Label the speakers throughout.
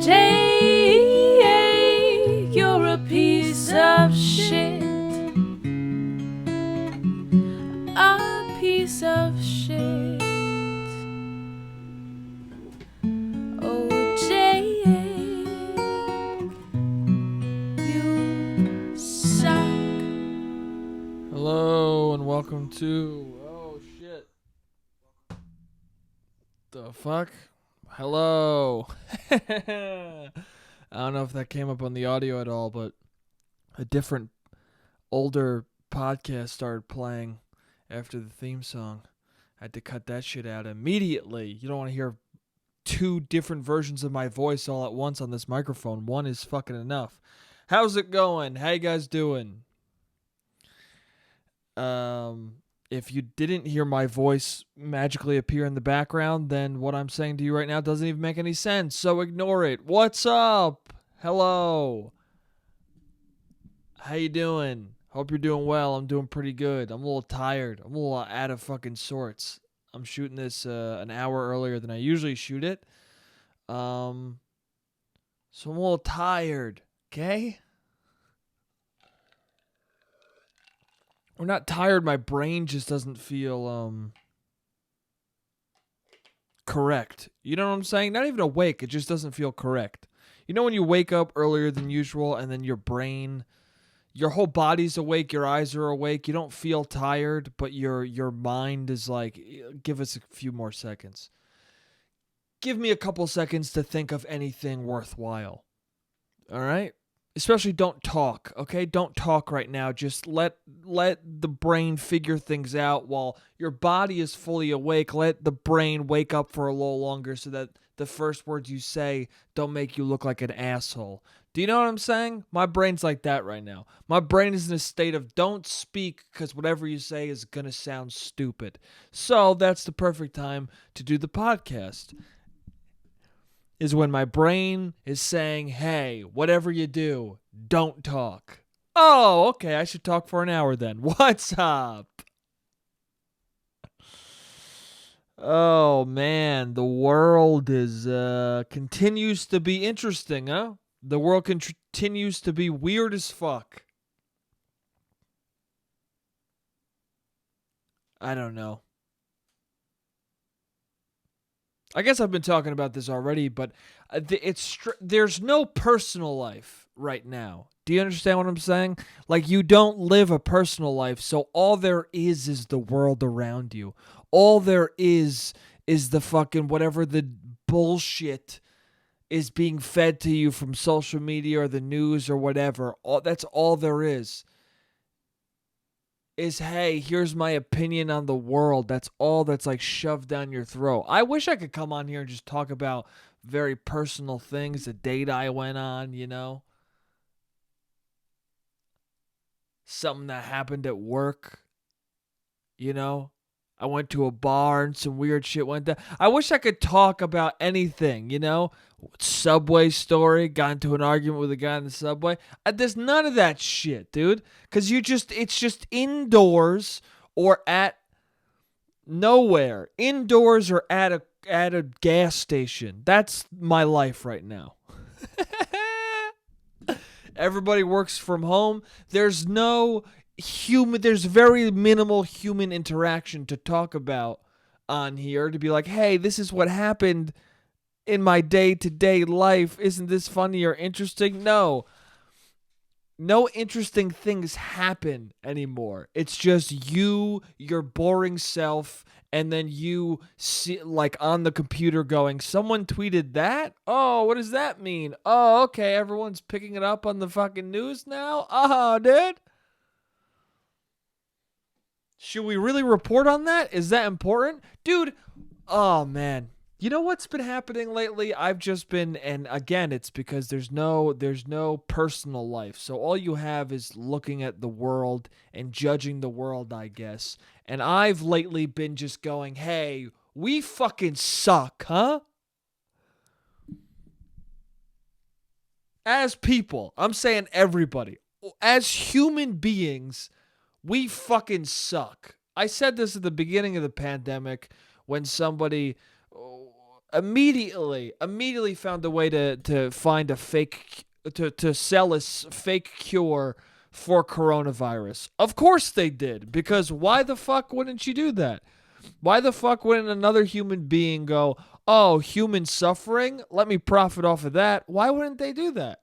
Speaker 1: Jay, you're a piece of shit. A piece of shit. Oh, Jay, you suck.
Speaker 2: Hello and welcome to... Oh, shit. The fuck? Hello. I don't know if that came up on the audio at all, but a different, older podcast started playing after the theme song. I had to cut that shit out immediately. You don't want to hear two different versions of my voice all at once on this microphone. One is fucking enough. How's it going? How you guys doing? If you didn't hear my voice magically appear in the background, then what I'm saying to you right now doesn't even make any sense, so ignore it. What's up? Hello. How you doing? Hope you're doing well. I'm doing pretty good. I'm a little tired. I'm a little out of fucking sorts. I'm shooting this an hour earlier than I usually shoot it. So I'm a little tired, okay? We're not tired. My brain just doesn't feel correct. You know what I'm saying? Not even awake. It just doesn't feel correct. You know when you wake up earlier than usual and then your brain, your whole body's awake, your eyes are awake. You don't feel tired, but your mind is like, give us a few more seconds. Give me a couple seconds to think of anything worthwhile. All right? Especially don't talk, okay? Don't talk right now. Just let the brain figure things out while your body is fully awake. Let the brain wake up for a little longer so that the first words you say don't make you look like an asshole. Do you know what I'm saying? My brain's like that right now. My brain is in a state of don't speak because whatever you say is going to sound stupid. So that's the perfect time to do the podcast. Is when my brain is saying, hey, whatever you do, don't talk. Oh, okay, I should talk for an hour then. What's up? Oh, man, the world is continues to be interesting, huh? The world continues to be weird as fuck. I don't know. I guess I've been talking about this already, but there's no personal life right now. Do you understand what I'm saying? Like, you don't live a personal life, so all there is the world around you. All there is the fucking whatever the bullshit is being fed to you from social media or the news or whatever. That's all there is, hey, here's my opinion on the world. That's all that's like shoved down your throat. I wish I could come on here and just talk about very personal things, the date I went on, you know? Something that happened at work, you know? I went to a bar and some weird shit went down. I wish I could talk about anything, you know? Subway story, got into an argument with a guy in the subway. There's none of that shit, dude. Because it's just indoors or at nowhere. Indoors or at a gas station. That's my life right now. Everybody works from home. There's very minimal human interaction to talk about on here to be like, hey, this is what happened in my day-to-day life. Isn't this funny or interesting? No interesting things happen anymore. It's just you, your boring self, and then you see, like, on the computer going, someone tweeted that? Oh, what does that mean? Oh, okay, everyone's picking it up on the fucking news now? Oh, dude. Should we really report on that? Is that important? Dude, oh, man. You know what's been happening lately? I've just been, and again, it's because there's no personal life. So all you have is looking at the world and judging the world, I guess. And I've lately been just going, hey, we fucking suck, huh? As people, I'm saying everybody. As human beings, we fucking suck. I said this at the beginning of the pandemic when somebody immediately found a way to find a fake to sell a fake cure for coronavirus. Of course they did, because why the fuck wouldn't you do that? Why the fuck wouldn't another human being go, "Oh, human suffering, let me profit off of that"? Why wouldn't they do that?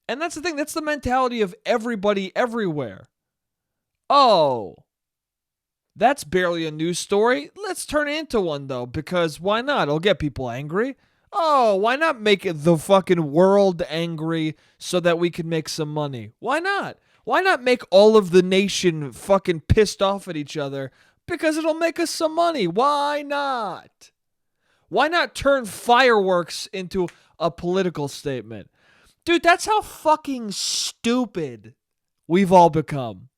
Speaker 2: And that's the thing, that's the mentality of everybody everywhere. Oh, that's barely a news story. Let's turn it into one, though, because why not? It'll get people angry. Oh, why not make it the fucking world angry so that we can make some money? Why not? Why not make all of the nation fucking pissed off at each other? Because it'll make us some money. Why not? Why not turn fireworks into a political statement? Dude, that's how fucking stupid we've all become.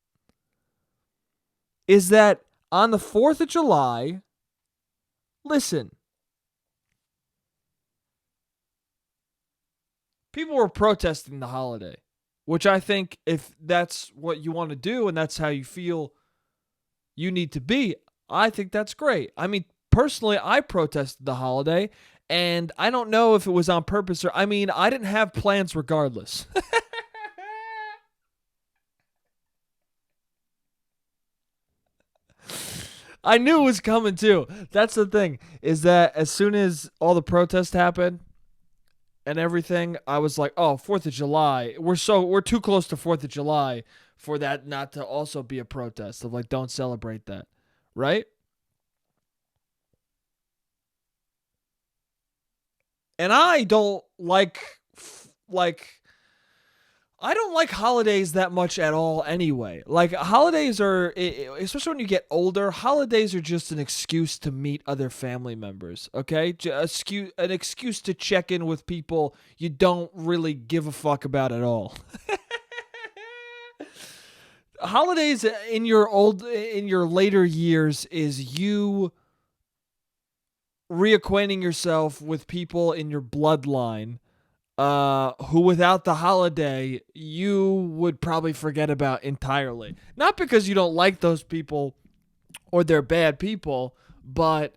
Speaker 2: Is that on the 4th of July, listen, people were protesting the holiday, which I think if that's what you want to do and that's how you feel you need to be, I think that's great. I mean, personally, I protested the holiday, and I don't know if it was on purpose or, I mean, I didn't have plans regardless. I knew it was coming too. That's the thing, is that as soon as all the protests happened and everything, I was like, "Oh, 4th of July. We're too close to 4th of July for that not to also be a protest of like, don't celebrate that." Right? And I don't like I don't like holidays that much at all anyway. Like, holidays are, especially when you get older, holidays are just an excuse to meet other family members, okay? An excuse to check in with people you don't really give a fuck about at all. Holidays in your later years is you reacquainting yourself with people in your bloodline who without the holiday you would probably forget about entirely. Not because you don't like those people or they're bad people, but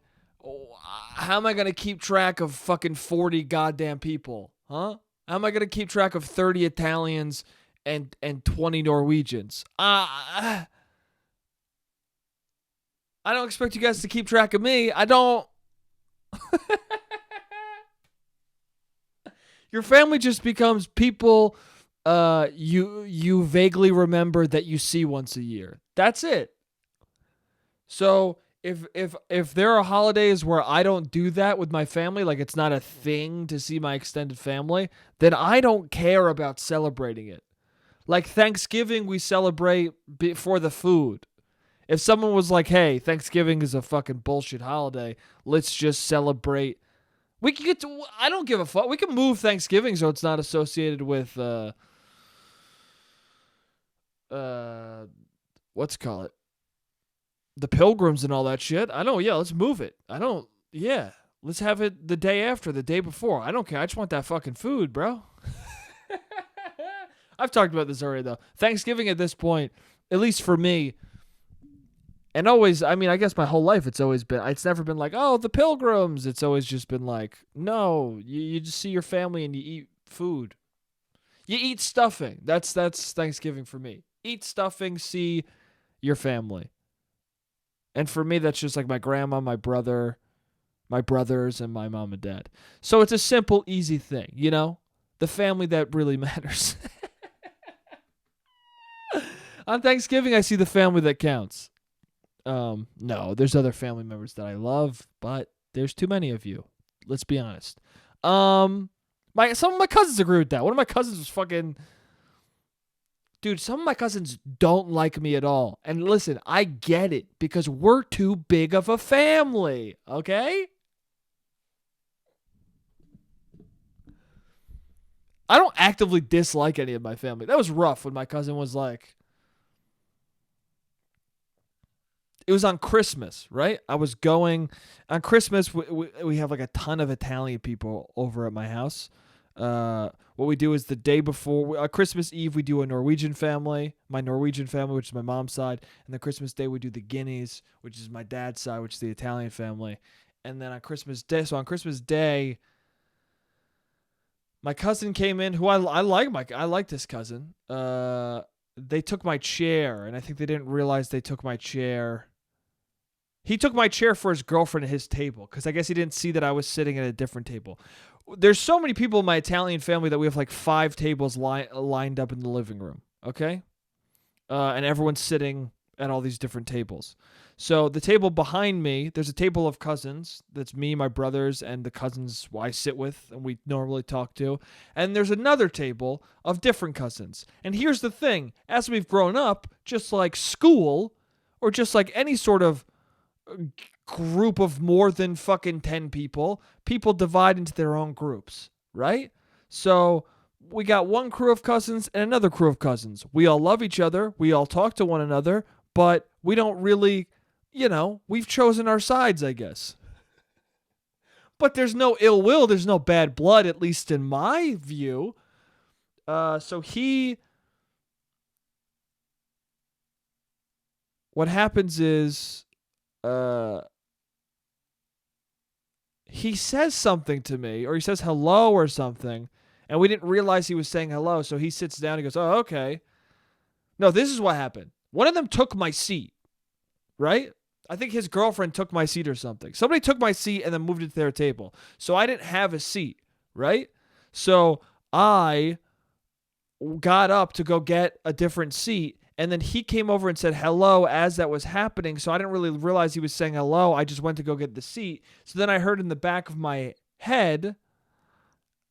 Speaker 2: how am I going to keep track of fucking 40 goddamn people? Huh? How am I going to keep track of 30 Italians and 20 Norwegians? I don't expect you guys to keep track of me. I don't. Your family just becomes people you vaguely remember that you see once a year. That's it. So if there are holidays where I don't do that with my family, like it's not a thing to see my extended family, then I don't care about celebrating it. Like Thanksgiving, we celebrate for the food. If someone was like, "Hey, Thanksgiving is a fucking bullshit holiday. Let's just celebrate." We can get to. I don't give a fuck. We can move Thanksgiving so it's not associated with what's call it, the Pilgrims and all that shit. I don't. Yeah, let's move it. I don't. Yeah, let's have it the day after, the day before. I don't care. I just want that fucking food, bro. I've talked about this already though. Thanksgiving at this point, at least for me. And always, I mean, I guess my whole life it's never been like, "Oh, the Pilgrims." It's always just been like, no, you just see your family and you eat food. You eat stuffing. That's Thanksgiving for me. Eat stuffing, see your family. And for me, that's just like my grandma, my brother, my brothers, and my mom and dad. So it's a simple, easy thing, you know? The family that really matters. On Thanksgiving, I see the family that counts. No, there's other family members that I love, but there's too many of you. Let's be honest. Some of my cousins agree with that. One of my cousins was fucking, dude, some of my cousins don't like me at all. And listen, I get it because we're too big of a family, okay? I don't actively dislike any of my family. That was rough when my cousin was like, it was on Christmas, right? I was going on Christmas. We have like a ton of Italian people over at my house. What we do is the day before Christmas Eve, we do a Norwegian family, my Norwegian family, which is my mom's side, and then Christmas Day we do the Guineas, which is my dad's side, which is the Italian family, and then on Christmas Day, my cousin came in, who I like this cousin. They took my chair, and I think they didn't realize they took my chair. He took my chair for his girlfriend at his table because I guess he didn't see that I was sitting at a different table. There's so many people in my Italian family that we have like 5 tables lined up in the living room, okay? And everyone's sitting at all these different tables. So the table behind me, there's a table of cousins. That's me, my brothers, and the cousins I sit with and we normally talk to. And there's another table of different cousins. And here's the thing. As we've grown up, just like school or just like any sort of group of more than fucking 10 people divide into their own groups, right? So we got one crew of cousins and another crew of cousins. We all love each other. We all talk to one another, but we don't really, we've chosen our sides, I guess. But there's no ill will. There's no bad blood, at least in my view. What happens is, he says something to me, or he says hello or something, and we didn't realize he was saying hello, so he sits down and goes, oh, okay. No, this is what happened. One of them took my seat, right? I think his girlfriend took my seat or something. Somebody took my seat and then moved it to their table. So I didn't have a seat, right? So I got up to go get a different seat, and then he came over and said hello as that was happening. So I didn't really realize he was saying hello. I just went to go get the seat. So then I heard in the back of my head,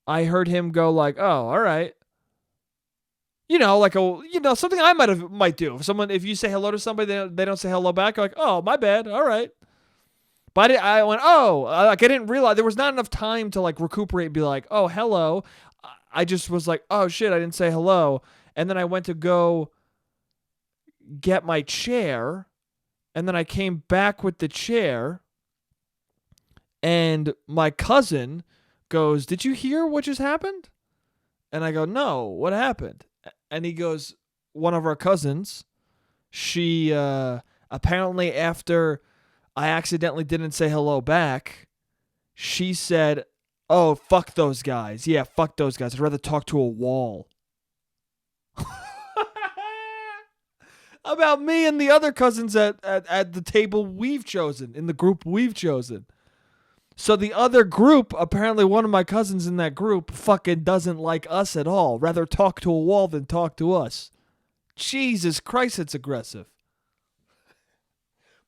Speaker 2: I heard him go like, oh, all right. Something I might do. If you say hello to somebody, they don't say hello back. You're like, oh, my bad. All right. But I went, oh, I didn't realize there was not enough time to like recuperate and be like, oh, hello. I just was like, oh shit, I didn't say hello. And then I went to go get my chair, and then I came back with the chair, and my cousin goes, did you hear what just happened? And I go, no, what happened? And he goes, one of our cousins, she apparently after I accidentally didn't say hello back, she said, oh, fuck those guys. Yeah, fuck those guys. I'd rather talk to a wall. About me and the other cousins at the table we've chosen, in the group we've chosen. So the other group, apparently one of my cousins in that group fucking doesn't like us at all. Rather talk to a wall than talk to us. Jesus Christ, it's aggressive.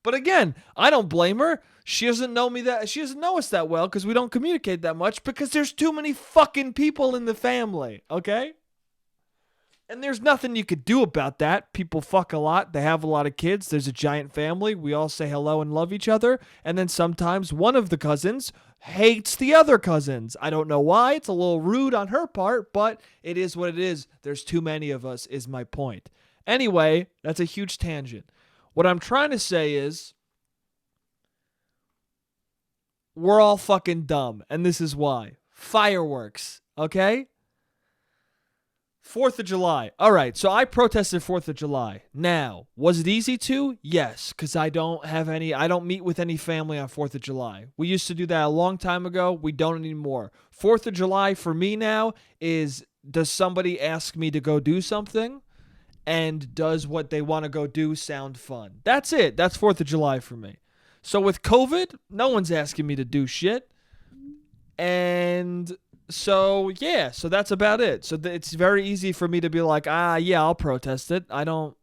Speaker 2: But again, I don't blame her. She doesn't know us that well because we don't communicate that much because there's too many fucking people in the family, okay? And there's nothing you could do about that. People fuck a lot. They have a lot of kids. There's a giant family. We all say hello and love each other. And then sometimes one of the cousins hates the other cousins. I don't know why. It's a little rude on her part, but it is what it is. There's too many of us is my point. Anyway, that's a huge tangent. What I'm trying to say is we're all fucking dumb, and this is why. Fireworks, okay? 4th of July. All right, so I protested 4th of July. Now, was it easy to? Yes, because I don't meet with any family on 4th of July. We used to do that a long time ago. We don't anymore. 4th of July for me now is, does somebody ask me to go do something? And does what they want to go do sound fun? That's it. That's 4th of July for me. So with COVID, no one's asking me to do shit. And so, yeah, so that's about it. So it's very easy for me to be like, yeah, I'll protest it. I don't...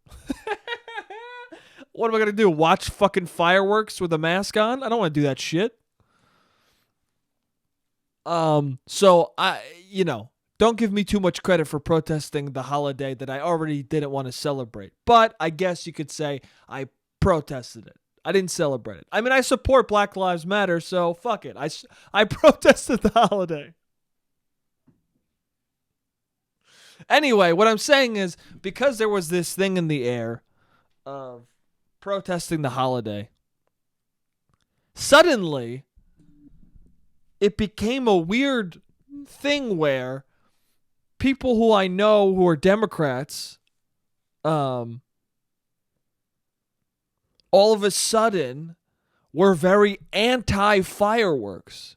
Speaker 2: What am I going to do? Watch fucking fireworks with a mask on? I don't want to do that shit. So don't give me too much credit for protesting the holiday that I already didn't want to celebrate. But I guess you could say I protested it. I didn't celebrate it. I mean, I support Black Lives Matter, so fuck it. I protested the holiday. Anyway, what I'm saying is, because there was this thing in the air of protesting the holiday, suddenly it became a weird thing where people who I know who are Democrats, all of a sudden were very anti-fireworks.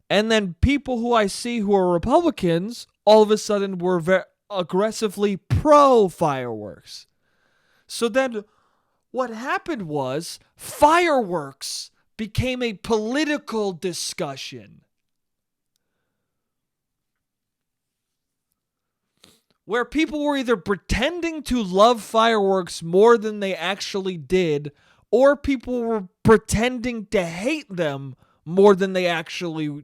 Speaker 2: And then people who I see who are Republicans all of a sudden were very aggressively pro-fireworks. So then what happened was fireworks became a political discussion where people were either pretending to love fireworks more than they actually did, or people were pretending to hate them more than they actually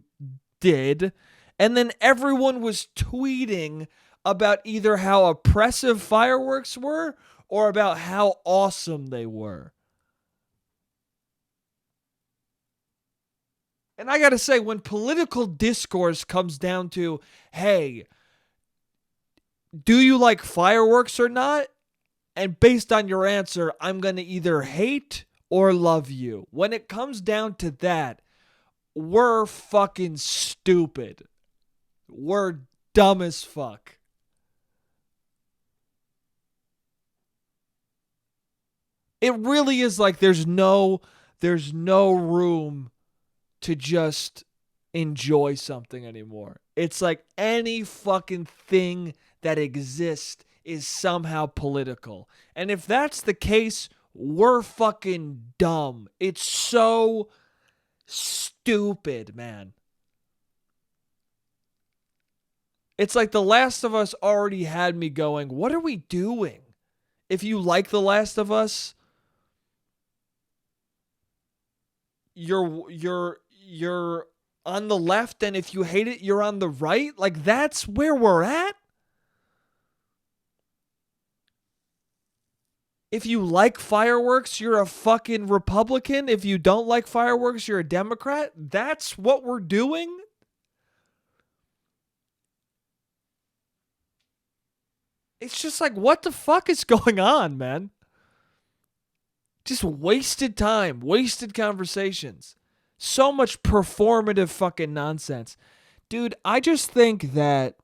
Speaker 2: did. And then everyone was tweeting about either how oppressive fireworks were or about how awesome they were. And I gotta say, when political discourse comes down to, hey, do you like fireworks or not? And based on your answer, I'm gonna either hate or love you. When it comes down to that, we're fucking stupid. We're dumb as fuck. It really is like there's no room to just enjoy something anymore. It's like any fucking thing that exists is somehow political. And if that's the case, we're fucking dumb. It's so stupid, man. It's like The Last of Us already had me going, what are we doing? If you like The Last of Us, you're on the left, and if you hate it, you're on the right. Like, that's where we're at. If you like fireworks, you're a fucking Republican. If you don't like fireworks, you're a Democrat. That's what we're doing. It's just like, what the fuck is going on, man? Just wasted time, wasted conversations. So much performative fucking nonsense. Dude, I just think that,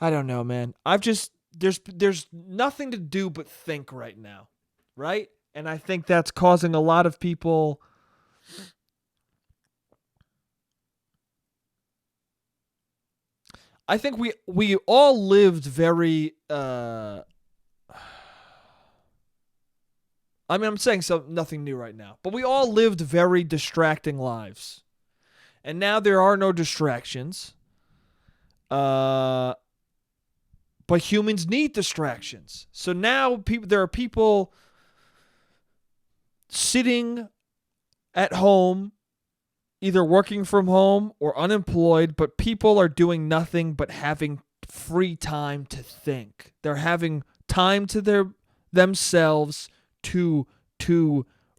Speaker 2: I don't know, man. There's nothing to do but think right now, right? And I think that's causing a lot of people I think we all lived very I'm saying nothing new right now, but we all lived very distracting lives. And now there are no distractions. But humans need distractions. So now there are people sitting at home, either working from home or unemployed, but people are doing nothing but having free time to think. They're having time to themselves to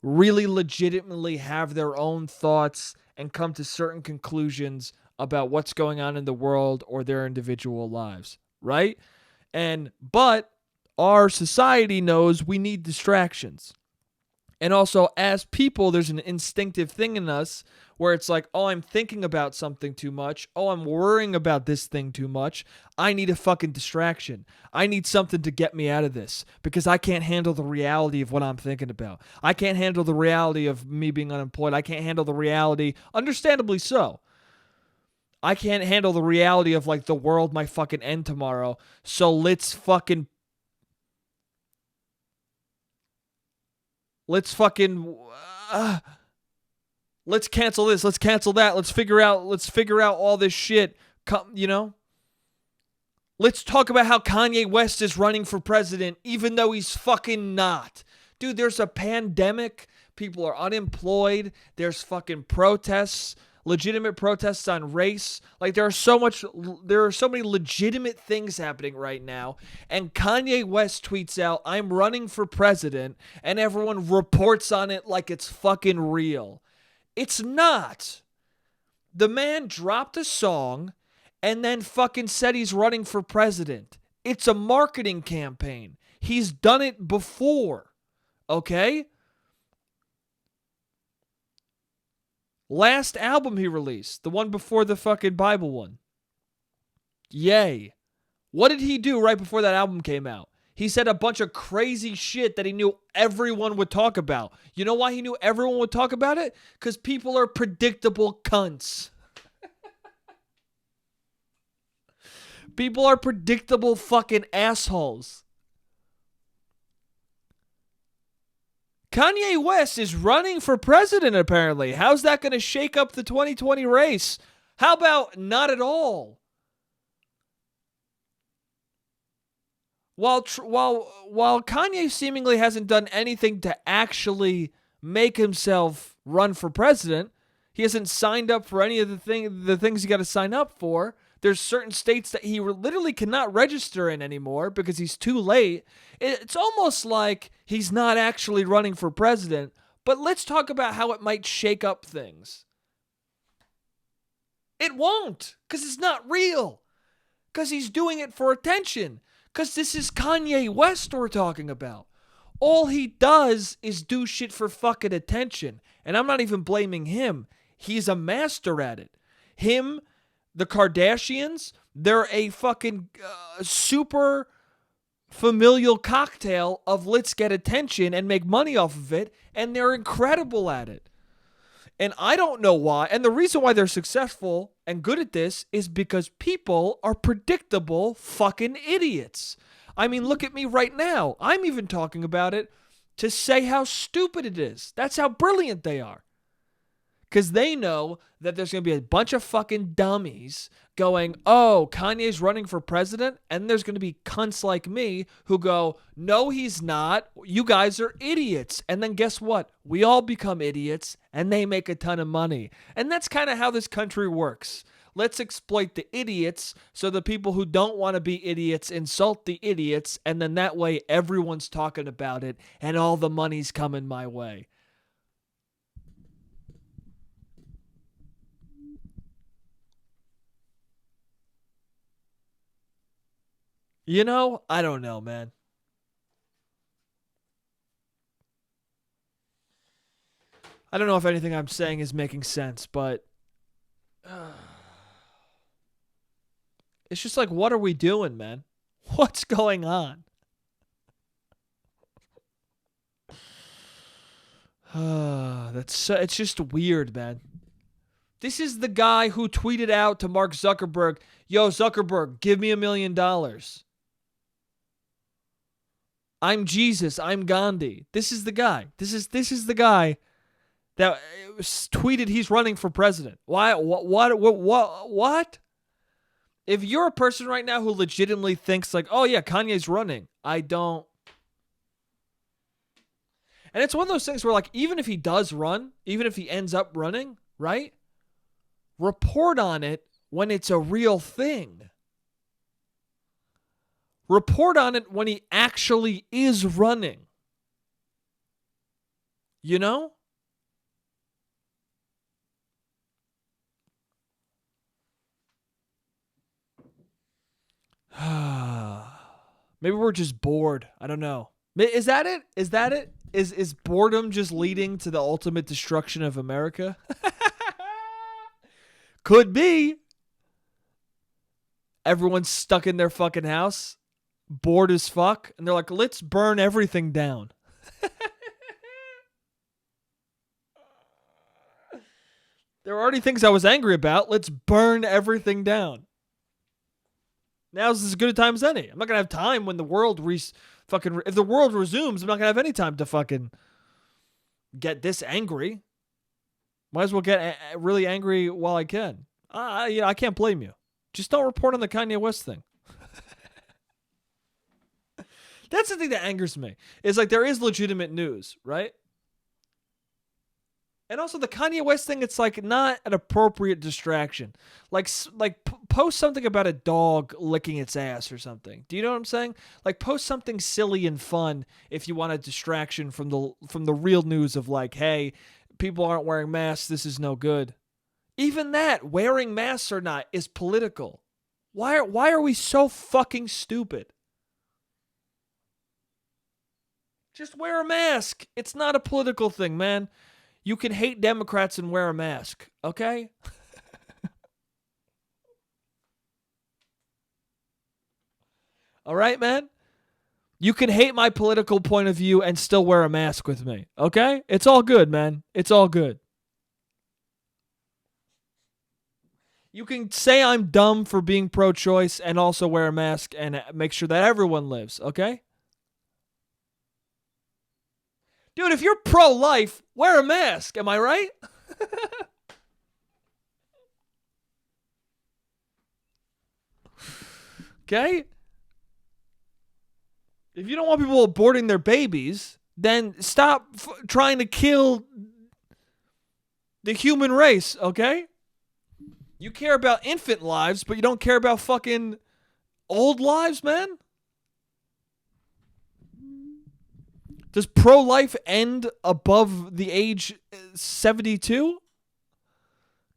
Speaker 2: really legitimately have their own thoughts and come to certain conclusions about what's going on in the world or their individual lives, right? But our society knows we need distractions. And also, as people, there's an instinctive thing in us where it's like, oh, I'm thinking about something too much. Oh, I'm worrying about this thing too much. I need a fucking distraction. I need something to get me out of this because I can't handle the reality of what I'm thinking about. I can't handle the reality of me being unemployed. I can't handle the reality, understandably so. I can't handle the reality of like the world might fucking end tomorrow. So let's cancel this. Let's cancel that. Let's figure out all this shit. Let's talk about how Kanye West is running for president, even though he's fucking not. Dude, there's a pandemic. People are unemployed. There's fucking protests, legitimate protests on race. Like there are so many legitimate things happening right now. And Kanye West tweets out, I'm running for president, and everyone reports on it like it's fucking real. It's not. The man dropped a song and then fucking said he's running for president. It's a marketing campaign. He's done it before. Okay? Last album he released, the one before the fucking Bible one. Yay. What did he do right before that album came out? He said a bunch of crazy shit that he knew everyone would talk about. You know why he knew everyone would talk about it? Because people are predictable cunts. People are predictable fucking assholes. Kanye West is running for president, apparently. How's that going to shake up the 2020 race? How about not at all? While Kanye seemingly hasn't done anything to actually make himself run for president, he hasn't signed up for any of the things you got to sign up for. There's certain states that he literally cannot register in anymore because he's too late. It's almost like he's not actually running for president, but let's talk about how it might shake up things. It won't, because it's not real. Because he's doing it for attention. Because this is Kanye West we're talking about. All he does is do shit for fucking attention. And I'm not even blaming him. He's a master at it. Him, the Kardashians, they're a fucking super familial cocktail of let's get attention and make money off of it. And they're incredible at it. And I don't know why. And the reason why they're successful and good at this is because people are predictable fucking idiots. I mean, look at me right now. I'm even talking about it to say how stupid it is. That's how brilliant they are. Because they know that there's going to be a bunch of fucking dummies going, oh, Kanye's running for president. And there's going to be cunts like me who go, no, he's not. You guys are idiots. And then guess what? We all become idiots and they make a ton of money. And that's kind of how this country works. Let's exploit the idiots so the people who don't want to be idiots insult the idiots. And then that way everyone's talking about it and all the money's coming my way. You know, I don't know, man. I don't know if anything I'm saying is making sense, but it's just like, what are we doing, man? What's going on? It's just weird, man. This is the guy who tweeted out to Mark Zuckerberg, yo, Zuckerberg, give me $1 million. I'm Jesus. I'm Gandhi. This is the guy. This is the guy that tweeted he's running for president. Why? What? If you're a person right now who legitimately thinks like, oh yeah, Kanye's running, I don't. And it's one of those things where like, even if he does run, even if he ends up running, right? Report on it when it's a real thing. Report on it when he actually is running. You know? Maybe we're just bored. I don't know. Is that it? Is that it? Is boredom just leading to the ultimate destruction of America? Could be. Everyone's stuck in their fucking house, bored as fuck, and they're like, let's burn everything down. There were already things I was angry about. Let's burn everything down. Now's as good a time as any. I'm not going to have time when the world if the world resumes, I'm not going to have any time to fucking get this angry. Might as well get really angry while I can. I can't blame you. Just don't report on the Kanye West thing. That's the thing that angers me. Is like there is legitimate news, right? And also the Kanye West thing, it's like not an appropriate distraction. Like post something about a dog licking its ass or something. Do you know what I'm saying? Like post something silly and fun if you want a distraction from the real news of like, hey, people aren't wearing masks. This is no good. Even that, wearing masks or not, is political. Why are we so fucking stupid? Just wear a mask. It's not a political thing, man. You can hate Democrats and wear a mask, okay? All right, man? You can hate my political point of view and still wear a mask with me, okay? It's all good, man. It's all good. You can say I'm dumb for being pro-choice and also wear a mask and make sure that everyone lives, okay? Dude, if you're pro-life, wear a mask. Am I right? Okay? If you don't want people aborting their babies, then stop trying to kill the human race, okay? You care about infant lives, but you don't care about fucking old lives, man? Does pro-life end above the age 72?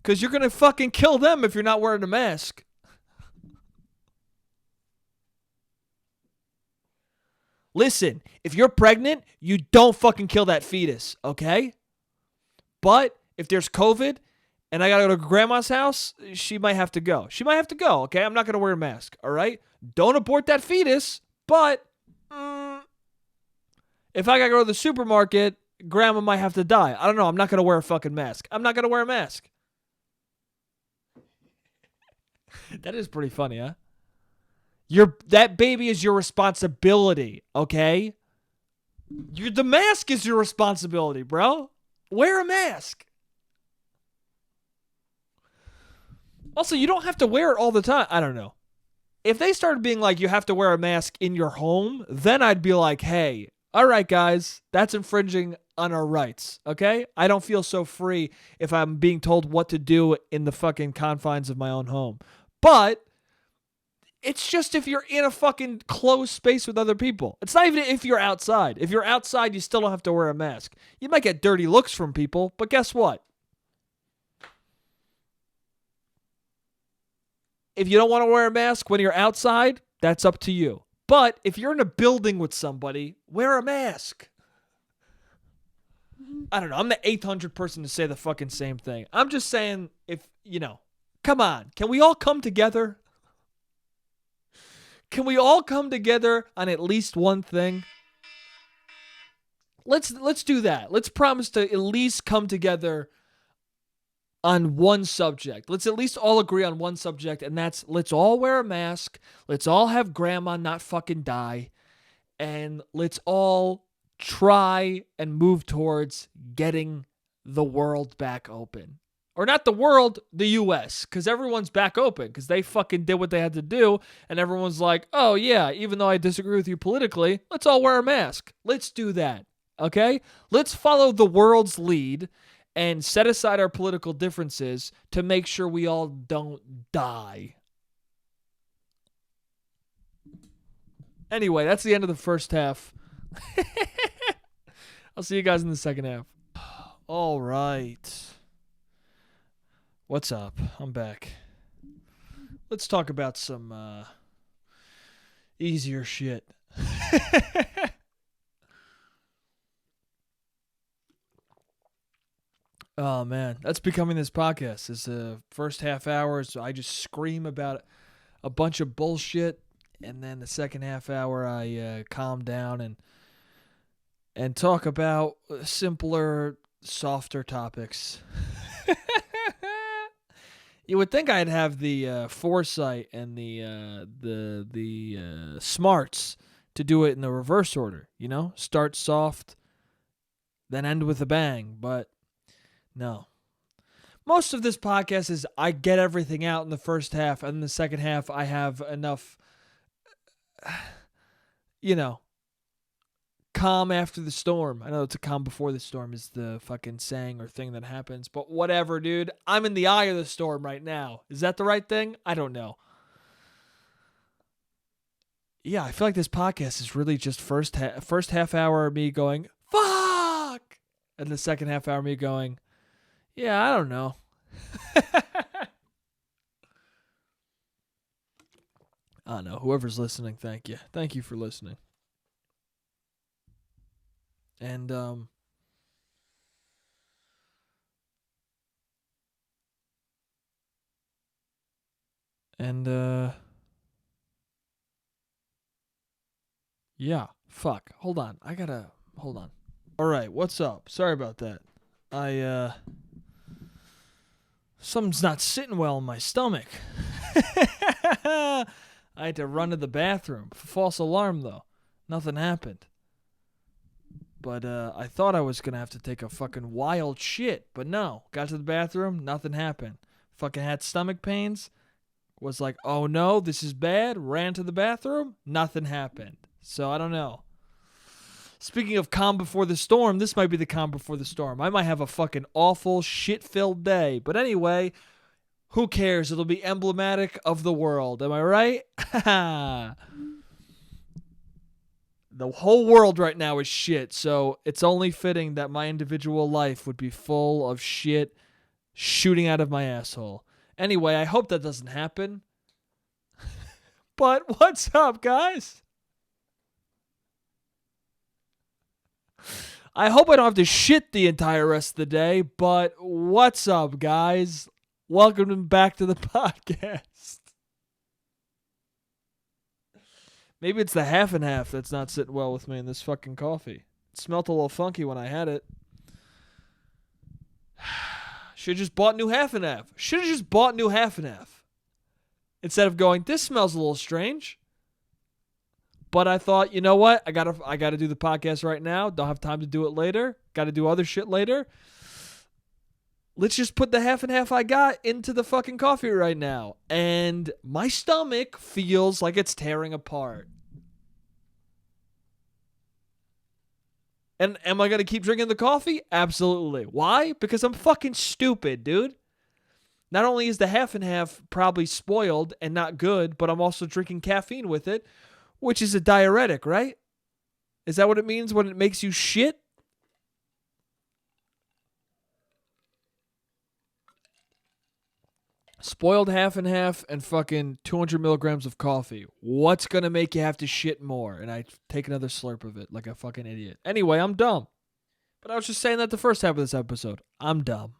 Speaker 2: Because you're going to fucking kill them if you're not wearing a mask. Listen, if you're pregnant, you don't fucking kill that fetus, okay? But if there's COVID and I got to go to grandma's house, she might have to go. She might have to go, okay? I'm not going to wear a mask, all right? Don't abort that fetus, but if I got to go to the supermarket, grandma might have to die. I don't know. I'm not going to wear a fucking mask. I'm not going to wear a mask. That is pretty funny, huh? That baby is your responsibility, okay? The mask is your responsibility, bro. Wear a mask. Also, you don't have to wear it all the time. I don't know. If they started being like, you have to wear a mask in your home, then I'd be like, hey, all right, guys, that's infringing on our rights, okay? I don't feel so free if I'm being told what to do in the fucking confines of my own home. But it's just if you're in a fucking closed space with other people. It's not even if you're outside. If you're outside, you still don't have to wear a mask. You might get dirty looks from people, but guess what? If you don't want to wear a mask when you're outside, that's up to you. But if you're in a building with somebody, wear a mask. I don't know. I'm the 800th person to say the fucking same thing. I'm just saying, come on. Can we all come together? Can we all come together on at least one thing? Let's do that. Let's promise to at least come together on one subject. Let's at least all agree on one subject, and that's let's all wear a mask. Let's all have grandma not fucking die. And let's all try and move towards getting the world back open. Or not the world, the U.S., because everyone's back open, because they fucking did what they had to do, and everyone's like, oh yeah, even though I disagree with you politically, let's all wear a mask. Let's do that, okay? Let's follow the world's lead and set aside our political differences to make sure we all don't die. Anyway, that's the end of the first half. I'll see you guys in the second half. All right. What's up? I'm back. Let's talk about some easier shit. Oh, man. That's becoming this podcast. Is the first half hour, so I just scream about a bunch of bullshit, and then the second half hour, I calm down and talk about simpler, softer topics. You would think I'd have the foresight and the smarts to do it in the reverse order, Start soft, then end with a bang, but no. Most of this podcast is I get everything out in the first half, and in the second half I have enough, calm after the storm. I know it's a calm before the storm is the fucking saying or thing that happens, but whatever, dude. I'm in the eye of the storm right now. Is that the right thing? I don't know. Yeah, I feel like this podcast is really just first half hour of me going, fuck! And the second half hour of me going, yeah, I don't know. I don't know. Whoever's listening, thank you. Thank you for listening. And And, yeah, fuck. Hold on. Hold on. All right, what's up? Sorry about that. Something's not sitting well in my stomach. I had to run to the bathroom. False alarm, though. Nothing happened. But I thought I was going to have to take a fucking wild shit. But no. Got to the bathroom. Nothing happened. Fucking had stomach pains. Was like, oh no, this is bad. Ran to the bathroom. Nothing happened. So I don't know. Speaking of calm before the storm, this might be the calm before the storm. I might have a fucking awful, shit-filled day. But anyway, who cares? It'll be emblematic of the world. Am I right? The whole world right now is shit, so it's only fitting that my individual life would be full of shit shooting out of my asshole. Anyway, I hope that doesn't happen. But what's up, guys? I hope I don't have to shit the entire rest of the day, but what's up, guys? Welcome back to the podcast. Maybe it's the half and half that's not sitting well with me in this fucking coffee. It smelled a little funky when I had it. Should have just bought new half and half. Instead of going, this smells a little strange. But I thought, you know what? I gotta do the podcast right now. Don't have time to do it later. Gotta do other shit later. Let's just put the half and half I got into the fucking coffee right now. And my stomach feels like it's tearing apart. And am I gonna keep drinking the coffee? Absolutely. Why? Because I'm fucking stupid, dude. Not only is the half and half probably spoiled and not good, but I'm also drinking caffeine with it. Which is a diuretic, right? Is that what it means when it makes you shit? Spoiled half and half and fucking 200 milligrams of coffee. What's going to make you have to shit more? And I take another slurp of it like a fucking idiot. Anyway, I'm dumb. But I was just saying that the first half of this episode. I'm dumb.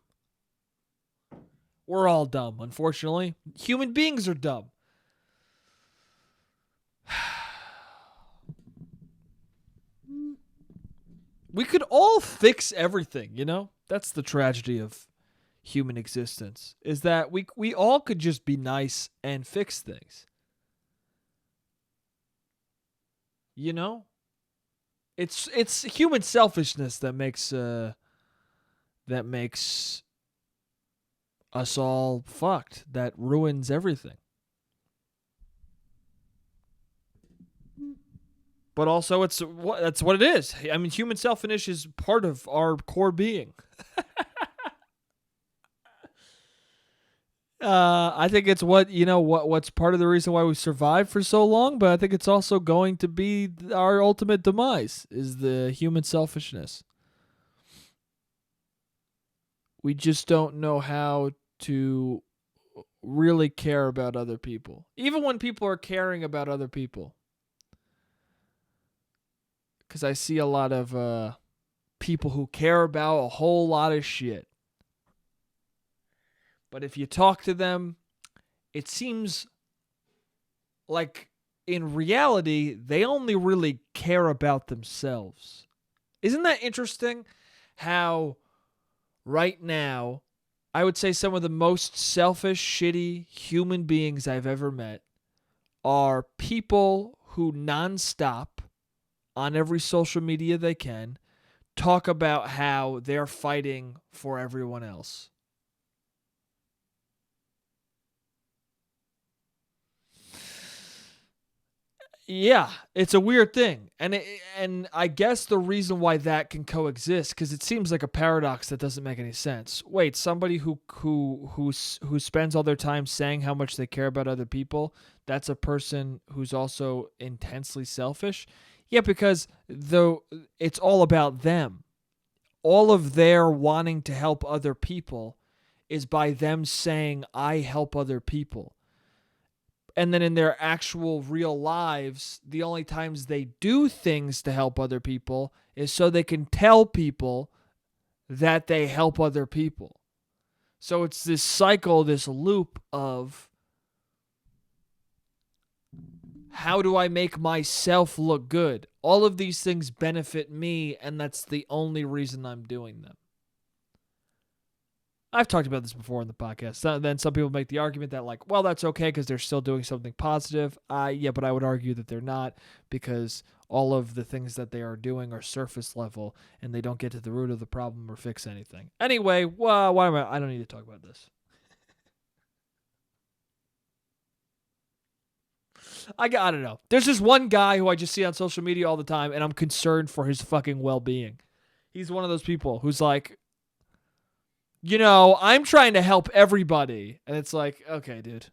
Speaker 2: We're all dumb, unfortunately. Human beings are dumb. We could all fix everything, you know? That's the tragedy of human existence, is that we all could just be nice and fix things. You know? It's human selfishness that makes us all fucked, that ruins everything. But also, that's what it is. I mean, human selfishness is part of our core being. I think it's what's part of the reason why we survived for so long. But I think it's also going to be our ultimate demise, is the human selfishness. We just don't know how to really care about other people, even when people are caring about other people. Because I see a lot of people who care about a whole lot of shit. But if you talk to them, it seems like in reality, they only really care about themselves. Isn't that interesting? How right now, I would say some of the most selfish, shitty human beings I've ever met are people who nonstop, on every social media they can, talk about how they're fighting for everyone else. Yeah, it's a weird thing. And I guess the reason why that can coexist, because it seems like a paradox that doesn't make any sense. Wait, somebody who spends all their time saying how much they care about other people, that's a person who's also intensely selfish? Yeah, because it's all about them. All of their wanting to help other people is by them saying, I help other people. And then in their actual real lives, the only times they do things to help other people is so they can tell people that they help other people. So it's this cycle, this loop of How do I make myself look good? All of these things benefit me, and that's the only reason I'm doing them. I've talked about this before on the podcast. Then some people make the argument that, like, well, that's okay because they're still doing something positive. Yeah, but I would argue that they're not, because all of the things that they are doing are surface level and they don't get to the root of the problem or fix anything. Anyway, well, I don't need to talk about this. I don't know. There's this one guy who I just see on social media all the time, and I'm concerned for his fucking well-being. He's one of those people who's like, I'm trying to help everybody. And it's like, okay, dude.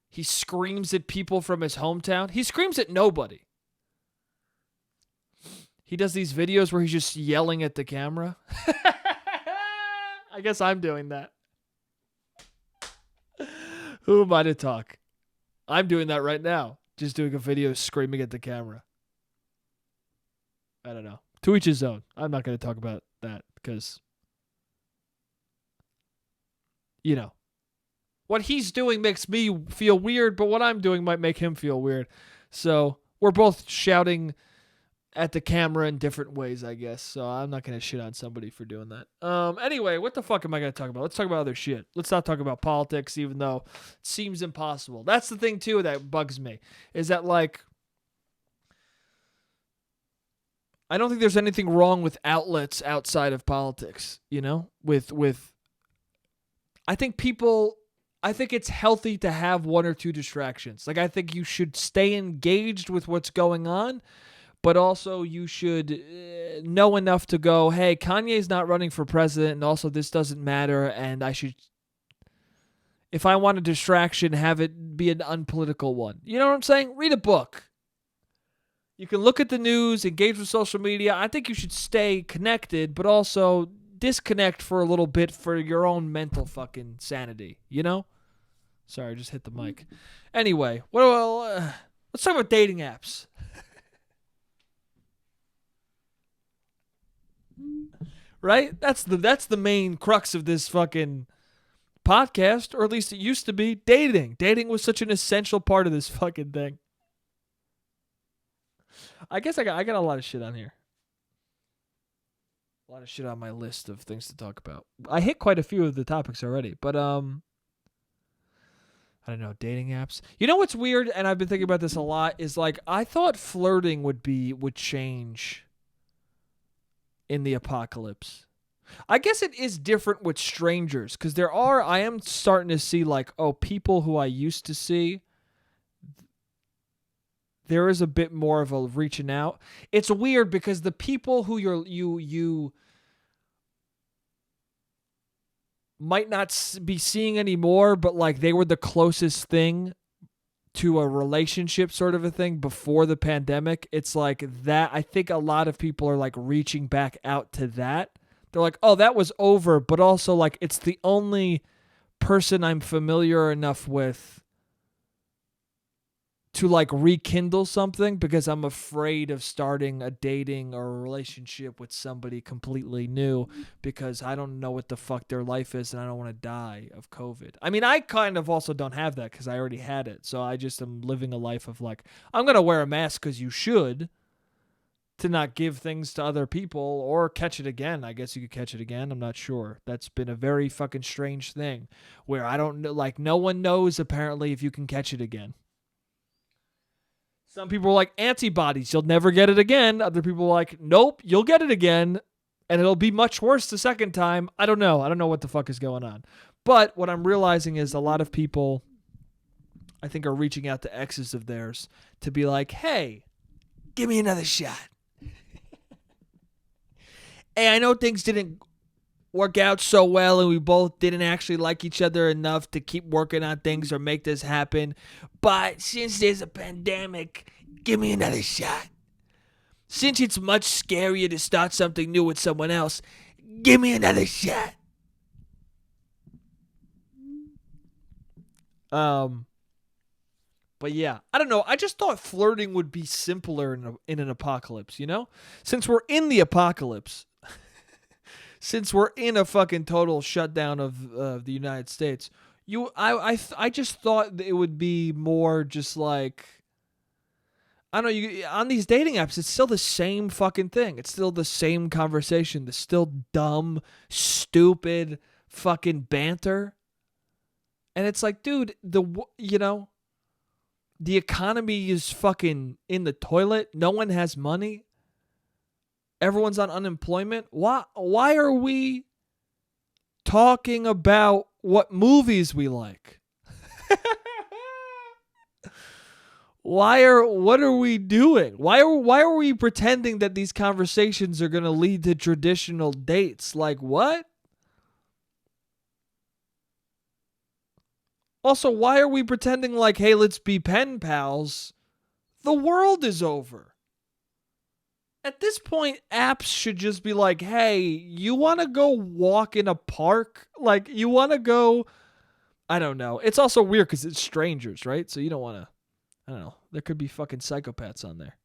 Speaker 2: He screams at people from his hometown. He screams at nobody. He does these videos where he's just yelling at the camera. I guess I'm doing that. Who am I to talk? I'm doing that right now. Just doing a video screaming at the camera. I don't know. To each his own. I'm not going to talk about that because, what he's doing makes me feel weird, but what I'm doing might make him feel weird. So we're both shouting at the camera in different ways, I guess. So I'm not going to shit on somebody for doing that. Anyway, what the fuck am I going to talk about? Let's talk about other shit. Let's not talk about politics, even though it seems impossible. That's the thing, too, that bugs me, is that, like, I don't think there's anything wrong with outlets outside of politics, I think it's healthy to have one or two distractions. Like, I think you should stay engaged with what's going on, but also you should know enough to go, hey, Kanye's not running for president, and also this doesn't matter, and I should, if I want a distraction, have it be an unpolitical one. You know what I'm saying? Read a book. You can look at the news, engage with social media. I think you should stay connected, but also disconnect for a little bit for your own mental fucking sanity, Sorry, I just hit the mic. Anyway, let's talk about dating apps. Right? That's the main crux of this fucking podcast, or at least it used to be. Dating. Dating was such an essential part of this fucking thing. I guess I got a lot of shit on here. A lot of shit on my list of things to talk about. I hit quite a few of the topics already, but I don't know, dating apps. You know what's weird, and I've been thinking about this a lot, is like I thought flirting would change in the apocalypse. I guess it is different with strangers, because I am starting to see like, people who I used to see, there is a bit more of a reaching out. It's weird because the people who you might not be seeing anymore, but like they were the closest thing to a relationship sort of a thing before the pandemic. It's like that. I think a lot of people are like reaching back out to that. They're like, oh, that was over, but also like it's the only person I'm familiar enough with to like rekindle something, because I'm afraid of starting a dating or a relationship with somebody completely new, because I don't know what the fuck their life is and I don't want to die of COVID. I mean, I kind of also don't have that because I already had it. So I just am living a life of like, I'm going to wear a mask because you should, to not give things to other people or catch it again. I guess you could catch it again. I'm not sure. That's been a very fucking strange thing where I don't know, like no one knows apparently if you can catch it again. Some people are like, antibodies, you'll never get it again. Other people are like, nope, you'll get it again, and it'll be much worse the second time. I don't know. I don't know what the fuck is going on. But what I'm realizing is a lot of people, I think, are reaching out to exes of theirs to be like, hey, give me another shot. Hey, I know things didn't work out so well and we both didn't actually like each other enough to keep working on things or make this happen, but since there's a pandemic, give me another shot. Since it's much scarier to start something new with someone else, give me another shot. But yeah, I don't know. I just thought flirting would be simpler in an apocalypse, Since we're in the apocalypse, since we're in a fucking total shutdown of the United States, I just thought it would be more just like, I don't know, you on these dating apps, it's still the same fucking thing. It's still the same conversation. The still dumb, stupid fucking banter. And it's like, dude, the economy is fucking in the toilet. No one has money. Everyone's on unemployment. Why are we talking about what movies we like? What are we doing? Why are we pretending that these conversations are going to lead to traditional dates? Like what? Also, why are we pretending like, hey, let's be pen pals? The world is over. At this point, apps should just be like, hey, you want to go walk in a park? Like, you want to go, I don't know. It's also weird because it's strangers, right? So you don't want to, I don't know. There could be fucking psychopaths on there.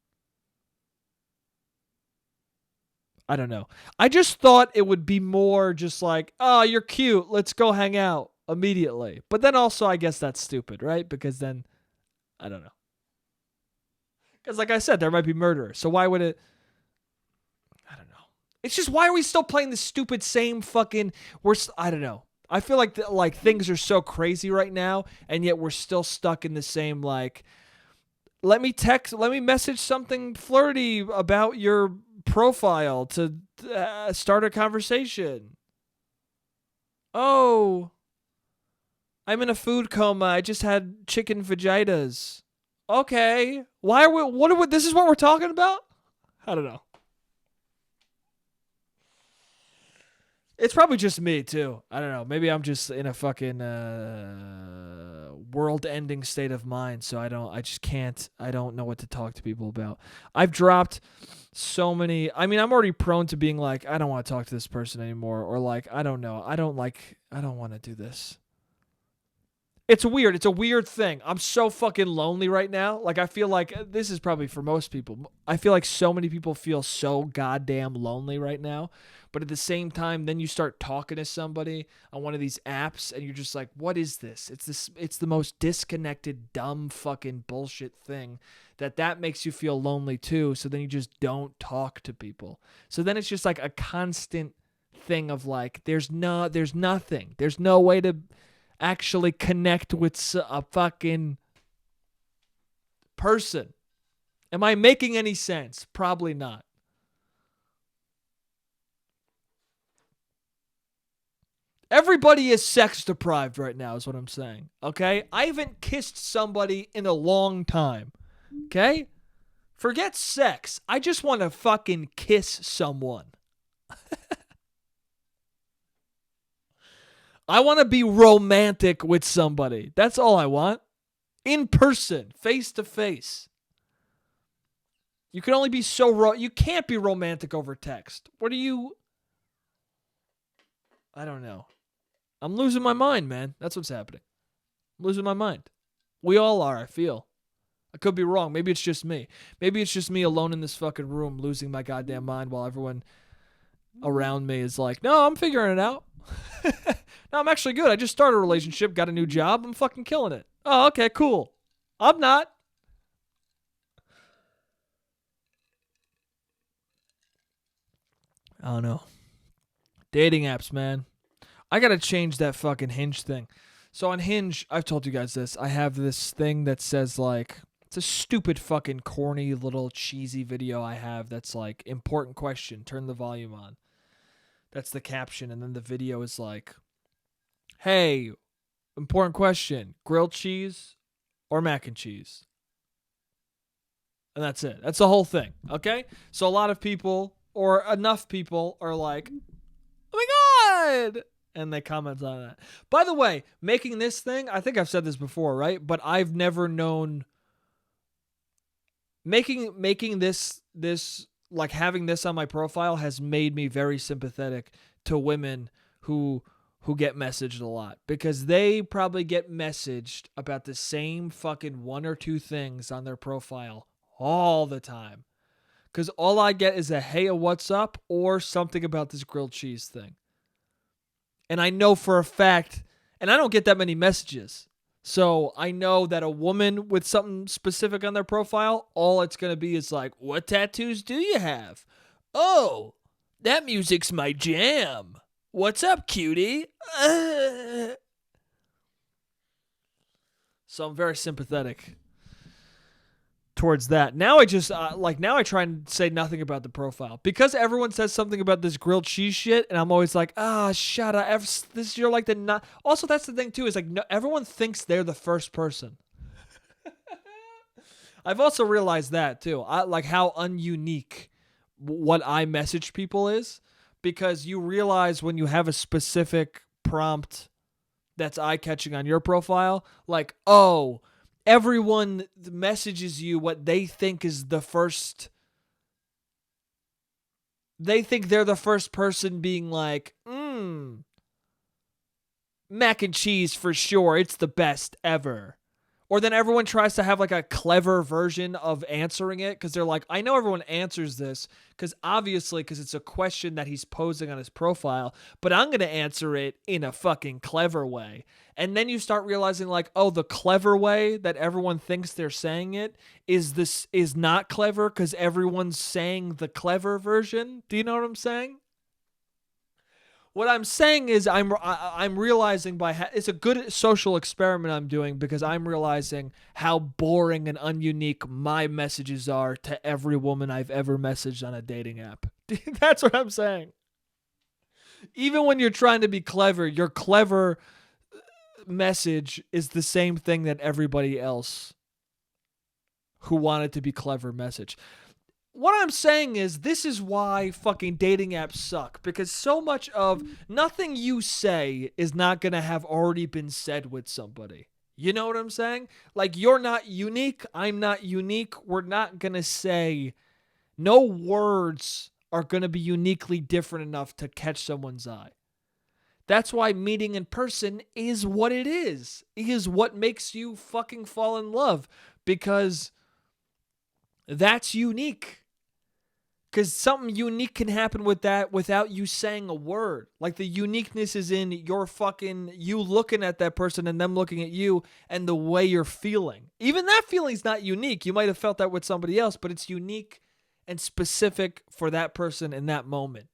Speaker 2: I don't know. I just thought it would be more just like, oh, you're cute. Let's go hang out immediately. But then also, I guess that's stupid, right? Because then, I don't know. Because like I said, there might be murderers. So why would it? I don't know. It's just, why are we still playing the stupid same fucking? I don't know. I feel like things are so crazy right now, and yet we're still stuck in the same like. Let me message something flirty about your profile to start a conversation. Oh, I'm in a food coma. I just had chicken vaginas. Okay. Why are we, this is what we're talking about? I don't know. It's probably just me too. I don't know. Maybe I'm just in a fucking world-ending state of mind, so I don't know what to talk to people about. I've dropped so many. I mean, I'm already prone to being like, I don't want to talk to this person anymore, or like, I don't know. I don't want to do this. It's weird. It's a weird thing. I'm so fucking lonely right now. Like, I feel like this is probably for most people. I feel like so many people feel so goddamn lonely right now. But at the same time, then you start talking to somebody on one of these apps and you're just like, what is this? It's the most disconnected, dumb fucking bullshit thing that makes you feel lonely too. So then you just don't talk to people. So then it's just like a constant thing of like, there's nothing. There's no way to actually connect with a fucking person. Am I making any sense? Probably not. Everybody is sex deprived right now is what I'm saying. Okay? I haven't kissed somebody in a long time. Okay? Forget sex. I just want to fucking kiss someone. I want to be romantic with somebody. That's all I want. In person, face to face. You can only be you can't be romantic over text. What are you? I don't know. I'm losing my mind, man. That's what's happening. I'm losing my mind. We all are, I feel. I could be wrong. Maybe it's just me. Maybe it's just me alone in this fucking room losing my goddamn mind while everyone around me is like, no, I'm figuring it out. No, I'm actually good. I just started a relationship, got a new job. I'm fucking killing it. Oh, okay, cool. I'm not. I don't know. Dating apps, man. I gotta change that fucking Hinge thing. So on Hinge, I've told you guys this. I have this thing that says like, it's a stupid fucking corny little cheesy video I have that's like, important question, turn the volume on. That's the caption. And then the video is like, hey, important question, grilled cheese or mac and cheese? And that's it. That's the whole thing. Okay? So a lot of people, or enough people, are like, oh my God! And they comment on that. By the way, making this thing, I think I've said this before, right? But I've never known making this like having this on my profile has made me very sympathetic to women who get messaged a lot, because they probably get messaged about the same fucking one or two things on their profile all the time. Because all I get is a hey, a what's up, or something about this grilled cheese thing. And I know for a fact, And I don't get that many messages. So I know that a woman with something specific on their profile, all it's going to be is like, what tattoos do you have? Oh, that music's my jam. What's up, cutie? So I'm very sympathetic towards that. Now I just now I try and say nothing about the profile because everyone says something about this grilled cheese shit, and I'm always like, shut up. This you're like the not. Also, that's the thing too is like no, everyone thinks they're the first person. I've also realized that too. I like how ununique what I message people is because you realize when you have a specific prompt that's eye-catching on your profile, like, oh, everyone messages you what they think is the first. They think they're the first person being like, mac and cheese for sure. It's the best ever. Or then everyone tries to have like a clever version of answering it because they're like, I know everyone answers this because it's a question that he's posing on his profile, but I'm going to answer it in a fucking clever way. And then you start realizing like, oh, the clever way that everyone thinks they're saying it is not clever because everyone's saying the clever version. Do you know what I'm saying? What I'm saying is I'm realizing it's a good social experiment I'm doing because I'm realizing how boring and ununique my messages are to every woman I've ever messaged on a dating app. That's what I'm saying. Even when you're trying to be clever, your clever message is the same thing that everybody else who wanted to be clever message. What I'm saying is this is why fucking dating apps suck because so much of nothing you say is not going to have already been said with somebody. You know what I'm saying? Like you're not unique. I'm not unique. We're not going to say no words are going to be uniquely different enough to catch someone's eye. That's why meeting in person is what it is. It is what makes you fucking fall in love because that's unique. Because something unique can happen with that without you saying a word. Like the uniqueness is in you looking at that person and them looking at you and the way you're feeling. Even that feeling's not unique. You might have felt that with somebody else, but it's unique and specific for that person in that moment.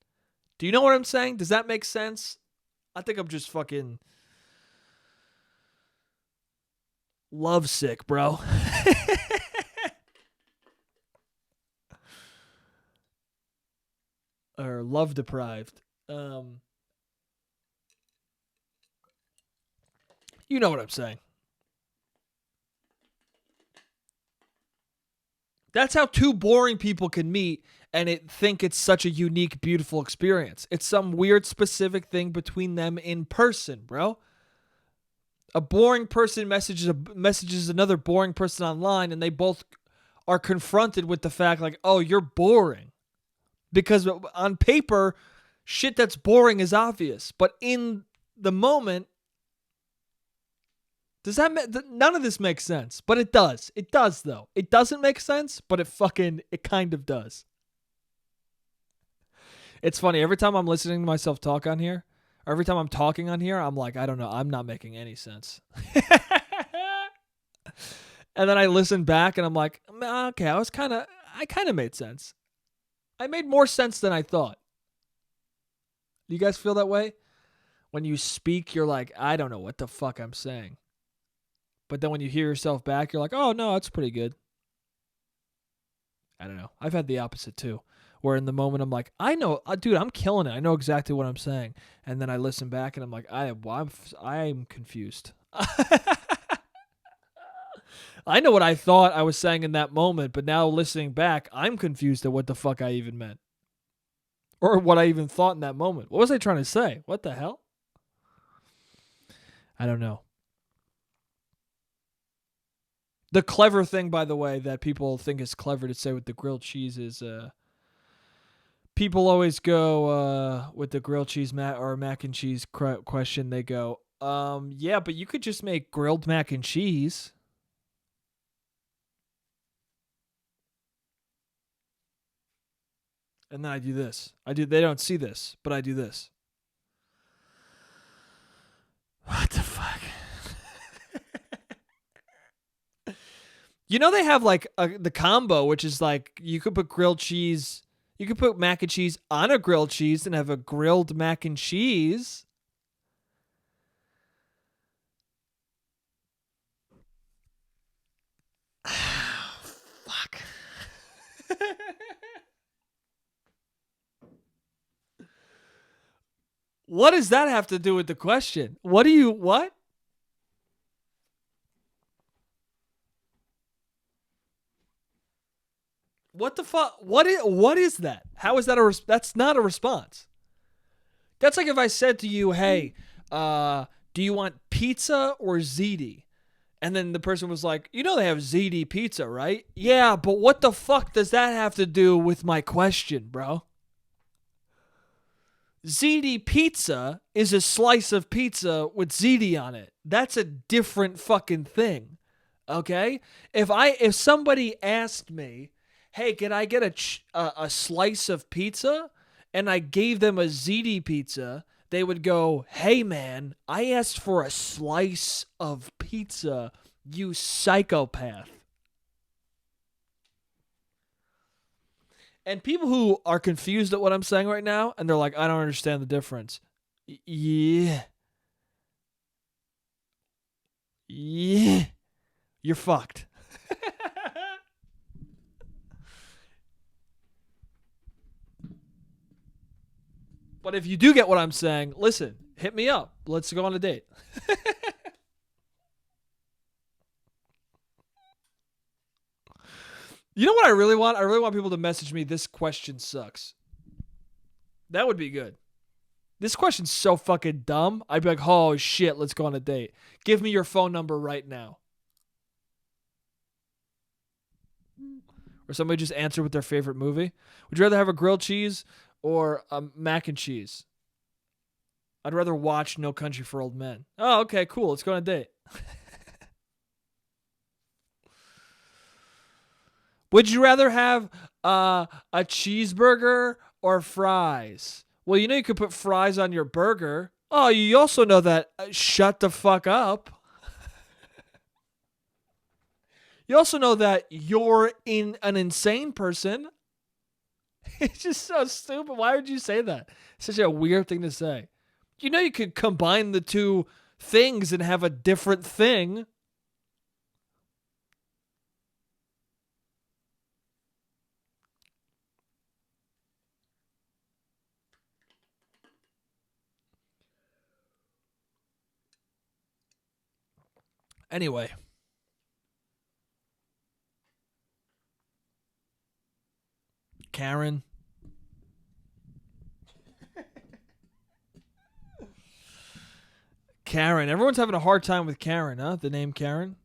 Speaker 2: Do you know what I'm saying? Does that make sense? I think I'm just fucking lovesick, bro. Or love deprived. You know what I'm saying. That's how two boring people can meet and think it's such a unique, beautiful experience. It's some weird specific thing between them in person, bro. A boring person messages another boring person online and they both are confronted with the fact like, oh, you're boring. Because on paper, shit that's boring is obvious. But in the moment, none of this makes sense. But it does. It does, though. It doesn't make sense, but it kind of does. It's funny. Every time I'm listening to myself talk on here, or every time I'm talking on here, I'm like, I don't know. I'm not making any sense. And then I listen back and I'm like, okay, I kind of made sense. I made more sense than I thought. Do you guys feel that way? When you speak, you're like, I don't know what the fuck I'm saying. But then when you hear yourself back, you're like, oh, no, that's pretty good. I don't know. I've had the opposite too. Where in the moment I'm like, I know, dude, I'm killing it. I know exactly what I'm saying. And then I listen back and I'm like, I'm confused. I know what I thought I was saying in that moment, but now listening back, I'm confused at what the fuck I even meant. Or what I even thought in that moment. What was I trying to say? What the hell? I don't know. The clever thing, by the way, that people think is clever to say with the grilled cheese is people always go with the grilled cheese or mac and cheese question. They go, yeah, but you could just make grilled mac and cheese. And then I do this. They don't see this, but I do this. What the fuck? You know they have like the combo, which is like you could put grilled cheese. You could put mac and cheese on a grilled cheese and have a grilled mac and cheese. Fuck. What does that have to do with the question? What? What the fuck? What is that? How is that that's not a response. That's like if I said to you, "Hey, do you want pizza or ziti?" And then the person was like, "You know they have ziti pizza, right?" Yeah, but what the fuck does that have to do with my question, bro? Ziti pizza is a slice of pizza with ziti on it. That's a different fucking thing. Okay? If somebody asked me, "Hey, can I get a slice of pizza?" and I gave them a ziti pizza, they would go, "Hey man, I asked for a slice of pizza, you psychopath." And people who are confused at what I'm saying right now, and they're like, "I don't understand the difference." Yeah. Yeah. You're fucked. But if you do get what I'm saying, listen, hit me up. Let's go on a date. You know what I really want? I really want people to message me, "This question sucks." That would be good. This question's so fucking dumb. I'd be like, "Oh shit, let's go on a date." Give me your phone number right now. Or somebody just answer with their favorite movie. Would you rather have a grilled cheese or a mac and cheese? I'd rather watch No Country for Old Men. Oh, okay, cool. Let's go on a date. Would you rather have a cheeseburger or fries? Well, you know you could put fries on your burger. Oh, you also know that. Shut the fuck up. You also know that you're in an insane person. It's just so stupid. Why would you say that? Such a weird thing to say. You know you could combine the two things and have a different thing. Anyway, Karen. Karen. Everyone's having a hard time with Karen, huh? The name Karen.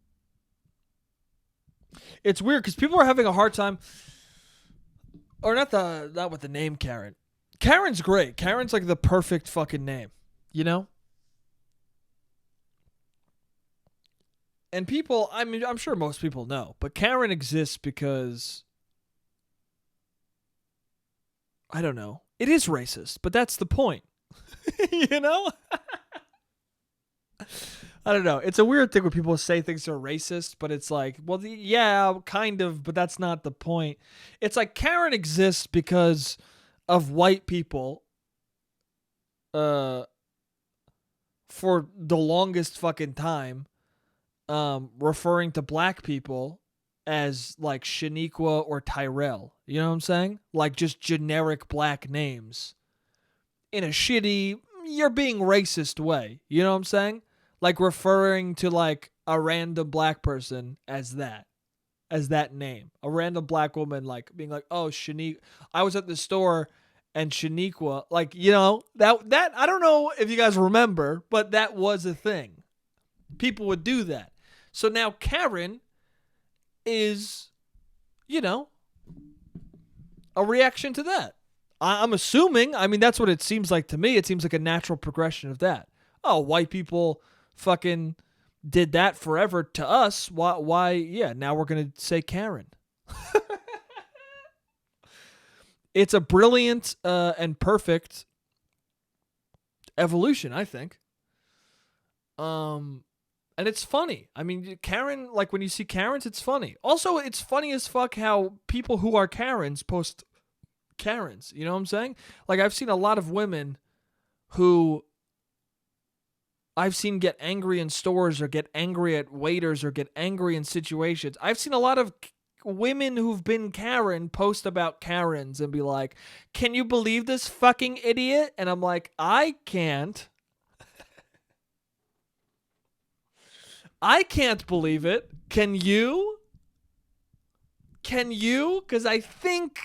Speaker 2: It's weird because people are having a hard time, or not with the name Karen. Karen's great. Karen's like the perfect fucking name, you know. And people, I mean, I'm sure most people know, but Karen exists because I don't know. It is racist, but that's the point, you know. I don't know. It's a weird thing when people say things are racist, but it's like, well, yeah, kind of, but that's not the point. It's like Karen exists because of white people uh for the longest fucking time referring to black people as like Shaniqua or Tyrell. You know what I'm saying? Like just generic black names in a shitty, you're being racist way. You know what I'm saying? Like referring to like a random black person as that name. A random black woman like being like, "Oh, Shaniqua. I was at the store and Shaniqua," like, you know, that I don't know if you guys remember, but that was a thing. People would do that. So now Karen is, you know, a reaction to that. I'm assuming. I mean, that's what it seems like to me. It seems like a natural progression of that. Oh, white people fucking did that forever to us. Why? Yeah, now we're going to say Karen. It's a brilliant and perfect evolution, I think. And it's funny. I mean, Karen, like when you see Karens, it's funny. Also, it's funny as fuck how people who are Karens post Karens. You know what I'm saying? Like, I've seen a lot of women who I've seen get angry in stores or get angry at waiters or get angry in situations. I've seen a lot of women who've been Karen post about Karens and be like, can you believe this fucking idiot? And I'm like, I can't. I can't believe it. Can you? Can you? Because I think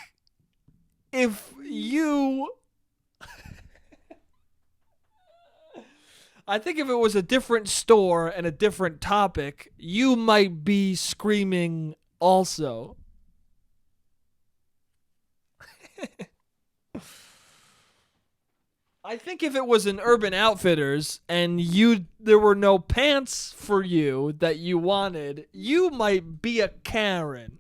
Speaker 2: if you... I think if it was a different store and a different topic, you might be screaming also. I think if it was an Urban Outfitters and there were no pants for you that you wanted, you might be a Karen.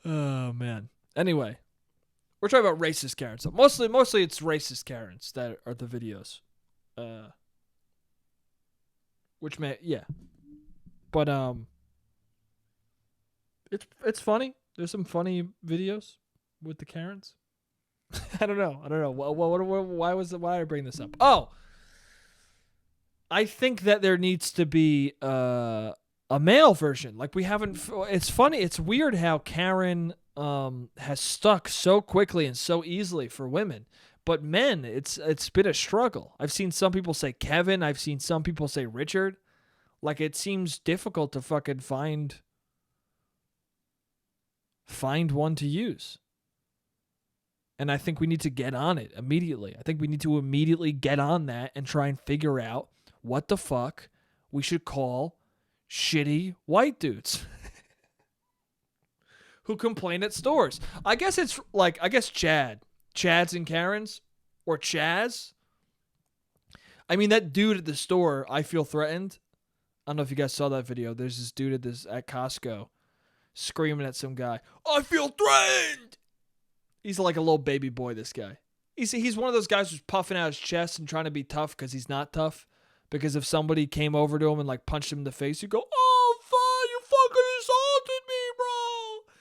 Speaker 2: Oh man. Anyway, we're talking about racist Karens. So mostly it's racist Karens that are the videos. Which may but it's funny. There's some funny videos with the Karens. I don't know. Why did I bring this up? Oh, I think that there needs to be a male version. Like we haven't. It's funny. It's weird how Karen has stuck so quickly and so easily for women, but men, it's been a struggle. I've seen some people say Kevin. I've seen some people say Richard. Like it seems difficult to fucking find one to use. And I think we need to get on it immediately. I think we need to immediately get on that and try and figure out what the fuck we should call shitty white dudes who complain at stores. I guess Chads and Karens, or Chaz. I mean, that dude at the store, I feel threatened. I don't know if you guys saw that video. There's this dude at Costco screaming at some guy. I feel threatened. He's like a little baby boy, this guy. He's one of those guys who's puffing out his chest and trying to be tough because he's not tough. Because if somebody came over to him and like punched him in the face, he'd go, oh, fuck, you fucking assaulted me, bro.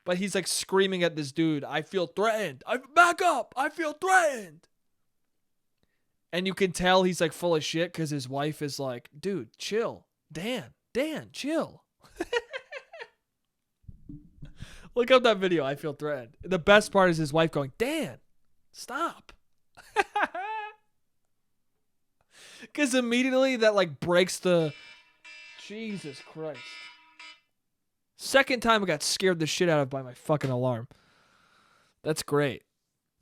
Speaker 2: But he's like screaming at this dude, I feel threatened. Back up. I feel threatened. And you can tell he's like full of shit because his wife is like, dude, chill. Dan, chill. Look up that video. I feel threatened. The best part is his wife going, Dan, stop. Because immediately that like breaks the... Jesus Christ. Second time I got scared the shit out of by my fucking alarm. That's great.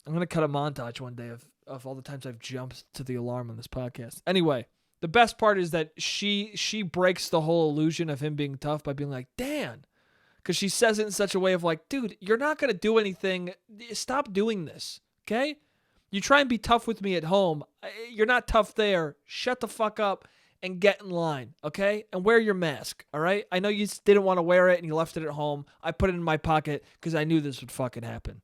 Speaker 2: I'm going to cut a montage one day of all the times I've jumped to the alarm on this podcast. Anyway, the best part is that she breaks the whole illusion of him being tough by being like, Dan. Because she says it in such a way of like, dude, you're not going to do anything. Stop doing this, okay? You try and be tough with me at home. You're not tough there. Shut the fuck up and get in line, okay? And wear your mask, all right? I know you didn't want to wear it and you left it at home. I put it in my pocket because I knew this would fucking happen.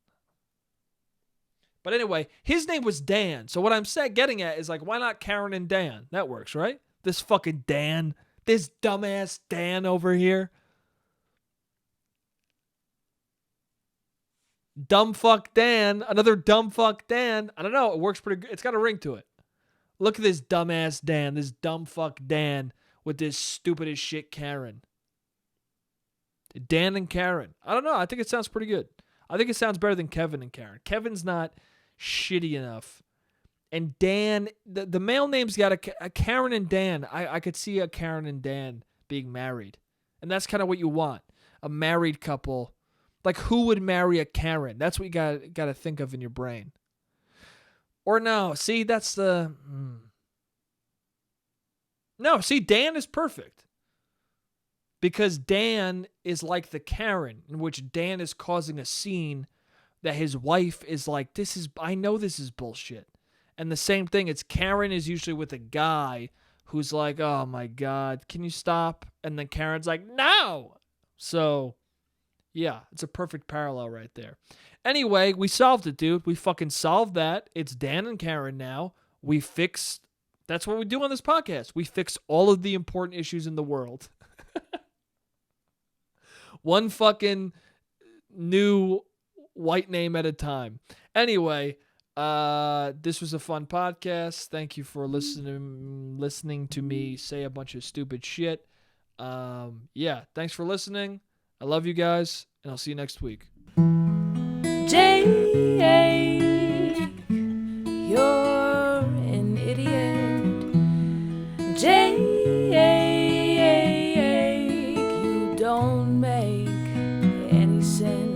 Speaker 2: But anyway, his name was Dan. So what I'm getting at is like, why not Karen and Dan? That works, right? This fucking Dan. This dumbass Dan over here. Dumb fuck Dan. Another dumb fuck Dan. I don't know. It works pretty good. It's got a ring to it. Look at this dumbass Dan. This dumb fuck Dan with this stupid as shit Karen. Dan and Karen. I don't know. I think it sounds pretty good. I think it sounds better than Kevin and Karen. Kevin's not shitty enough. And Dan, the male name's got a Karen and Dan. I could see a Karen and Dan being married. And that's kind of what you want. A married couple. Like, who would marry a Karen? That's what you got to think of in your brain. Or no, see, that's the... No, see, Dan is perfect. Because Dan is like the Karen, in which Dan is causing a scene that his wife is like, I know this is bullshit. And the same thing, it's Karen is usually with a guy who's like, oh my God, can you stop? And then Karen's like, no! So... Yeah, it's a perfect parallel right there. Anyway, we solved it, dude. We fucking solved that. It's Dan and Karen now. We fixed. That's what we do on this podcast. We fix all of the important issues in the world. One fucking new white name at a time. Anyway, this was a fun podcast. Thank you for listening to me say a bunch of stupid shit. Yeah, thanks for listening. I love you guys, and I'll see you next week.
Speaker 1: Jake, you're an idiot. Jake, you don't make any sense.